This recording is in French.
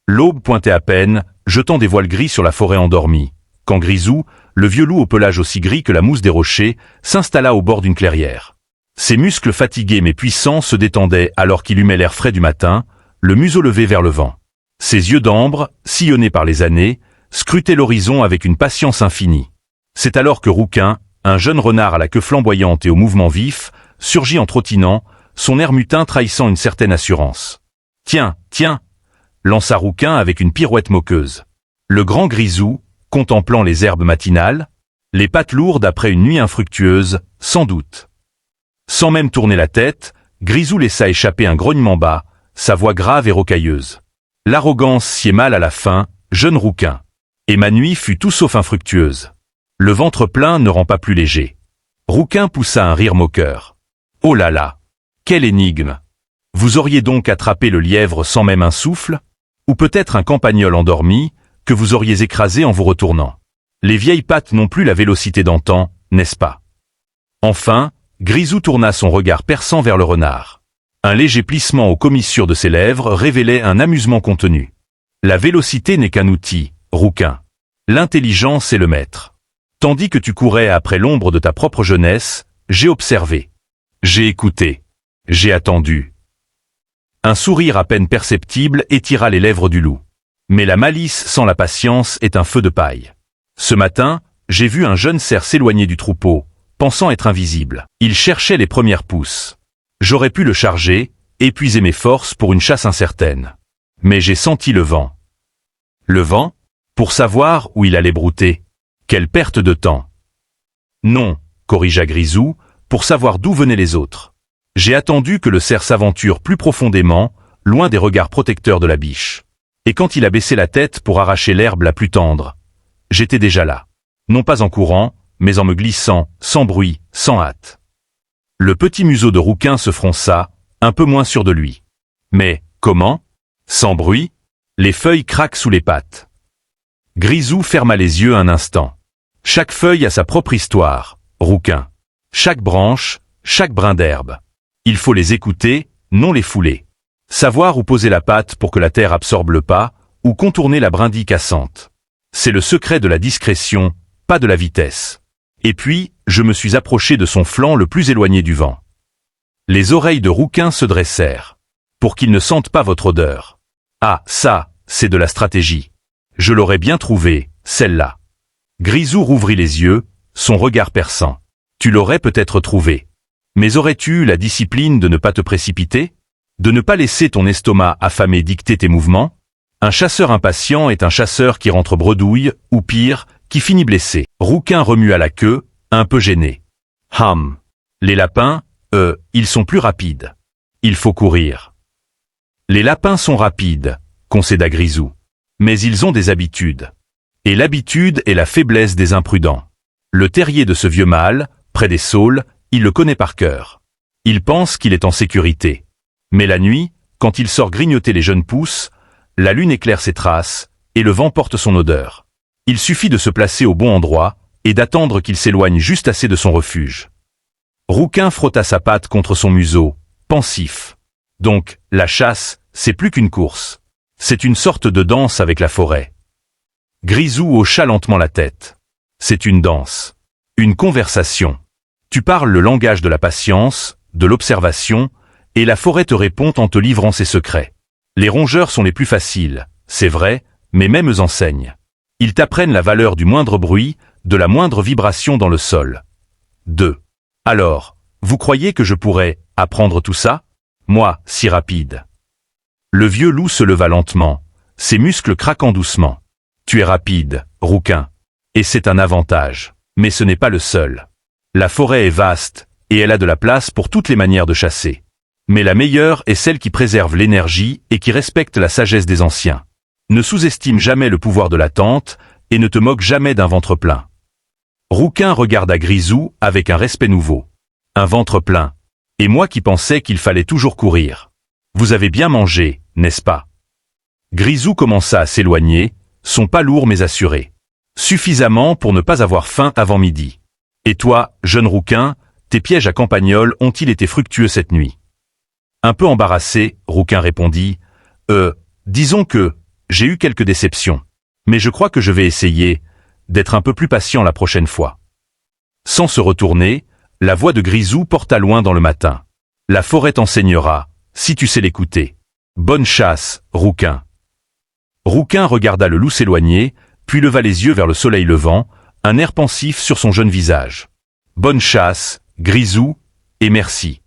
L'aube pointait à peine, jetant des voiles gris sur la forêt endormie, quand Grisou, le vieux loup au pelage aussi gris que la mousse des rochers, s'installa au bord d'une clairière. Ses muscles fatigués mais puissants se détendaient alors qu'il humait l'air frais du matin, le museau levé vers le vent. Ses yeux d'ambre, sillonnés par les années, scrutaient l'horizon avec une patience infinie. C'est alors que Rouquin, un jeune renard à la queue flamboyante et au mouvement vif, surgit en trottinant, son air mutin trahissant une certaine assurance. « Tiens, tiens !» lança Rouquin avec une pirouette moqueuse. Le grand Grisou, contemplant les herbes matinales, les pattes lourdes après une nuit infructueuse, sans doute. Sans même tourner la tête, Grisou laissa échapper un grognement bas, sa voix grave et rocailleuse. L'arrogance sied mal à la fin, jeune Rouquin. Et ma nuit fut tout sauf infructueuse. Le ventre plein ne rend pas plus léger. Rouquin poussa un rire moqueur. Oh là là! Quelle énigme! Vous auriez donc attrapé le lièvre sans même un souffle? Ou peut-être un campagnol endormi, que vous auriez écrasé en vous retournant. Les vieilles pattes n'ont plus la vélocité d'antan, n'est-ce pas? Enfin, Grisou tourna son regard perçant vers le renard. Un léger plissement aux commissures de ses lèvres révélait un amusement contenu. La vélocité n'est qu'un outil, Rouquin. L'intelligence est le maître. Tandis que tu courais après l'ombre de ta propre jeunesse, j'ai observé. J'ai écouté. J'ai attendu. Un sourire à peine perceptible étira les lèvres du loup. Mais la malice sans la patience est un feu de paille. Ce matin, j'ai vu un jeune cerf s'éloigner du troupeau, pensant être invisible. Il cherchait les premières pousses. J'aurais pu le charger, épuiser mes forces pour une chasse incertaine. Mais j'ai senti le vent. Le vent? Pour savoir où il allait brouter. Quelle perte de temps. Non, corrigea Grisou, pour savoir d'où venaient les autres. J'ai attendu que le cerf s'aventure plus profondément, loin des regards protecteurs de la biche. Et quand il a baissé la tête pour arracher l'herbe la plus tendre, j'étais déjà là. Non pas en courant, mais en me glissant, sans bruit, sans hâte. Le petit museau de Rouquin se fronça, un peu moins sûr de lui. Mais, comment? Sans bruit? Les feuilles craquent sous les pattes. Grisou ferma les yeux un instant. Chaque feuille a sa propre histoire, Rouquin. Chaque branche, chaque brin d'herbe. Il faut les écouter, non les fouler. Savoir où poser la patte pour que la terre absorbe le pas, ou contourner la brindille cassante. C'est le secret de la discrétion, pas de la vitesse. Et puis, je me suis approché de son flanc le plus éloigné du vent. Les oreilles de Rouquin se dressèrent. Pour qu'il ne sente pas votre odeur. Ah, ça, c'est de la stratégie. Je l'aurais bien trouvée, celle-là. Grisou rouvrit les yeux, son regard perçant. Tu l'aurais peut-être trouvée. Mais aurais-tu eu la discipline de ne pas te précipiter? De ne pas laisser ton estomac affamé dicter tes mouvements? Un chasseur impatient est un chasseur qui rentre bredouille, ou pire, qui finit blessé. Rouquin remua la queue, un peu gêné. Les lapins, ils sont plus rapides. Il faut courir. Les lapins sont rapides, concéda Grisou. Mais ils ont des habitudes. Et l'habitude est la faiblesse des imprudents. Le terrier de ce vieux mâle, près des saules, il le connaît par cœur. Il pense qu'il est en sécurité. Mais la nuit, quand il sort grignoter les jeunes pousses, la lune éclaire ses traces, et le vent porte son odeur. Il suffit de se placer au bon endroit, et d'attendre qu'il s'éloigne juste assez de son refuge. Rouquin frotta sa patte contre son museau, pensif. Donc, la chasse, c'est plus qu'une course. C'est une sorte de danse avec la forêt. Grisou hocha lentement la tête. C'est une danse. Une conversation. Tu parles le langage de la patience, de l'observation, et la forêt te répond en te livrant ses secrets. Les rongeurs sont les plus faciles, c'est vrai, mais mêmes enseignent. Ils t'apprennent la valeur du moindre bruit, de la moindre vibration dans le sol. 2. Alors, vous croyez que je pourrais apprendre tout ça? Moi, si rapide. Le vieux loup se leva lentement, ses muscles craquant doucement. Tu es rapide, Rouquin. Et c'est un avantage. Mais ce n'est pas le seul. La forêt est vaste, et elle a de la place pour toutes les manières de chasser. Mais la meilleure est celle qui préserve l'énergie et qui respecte la sagesse des anciens. Ne sous-estime jamais le pouvoir de l'attente, et ne te moque jamais d'un ventre plein. Rouquin regarda Grisou avec un respect nouveau. Un ventre plein. Et moi qui pensais qu'il fallait toujours courir. Vous avez bien mangé, n'est-ce pas? Grisou commença à s'éloigner, son pas lourd mais assuré. Suffisamment pour ne pas avoir faim avant midi. Et toi, jeune Rouquin, tes pièges à campagnols ont-ils été fructueux cette nuit? Un peu embarrassé, Rouquin répondit, disons que, j'ai eu quelques déceptions. Mais je crois que je vais essayer d'être un peu plus patient la prochaine fois. » Sans se retourner, la voix de Grisou porta loin dans le matin. « La forêt t'enseignera, si tu sais l'écouter. Bonne chasse, Rouquin. » Rouquin regarda le loup s'éloigner, puis leva les yeux vers le soleil levant, un air pensif sur son jeune visage. « Bonne chasse, Grisou, et merci. »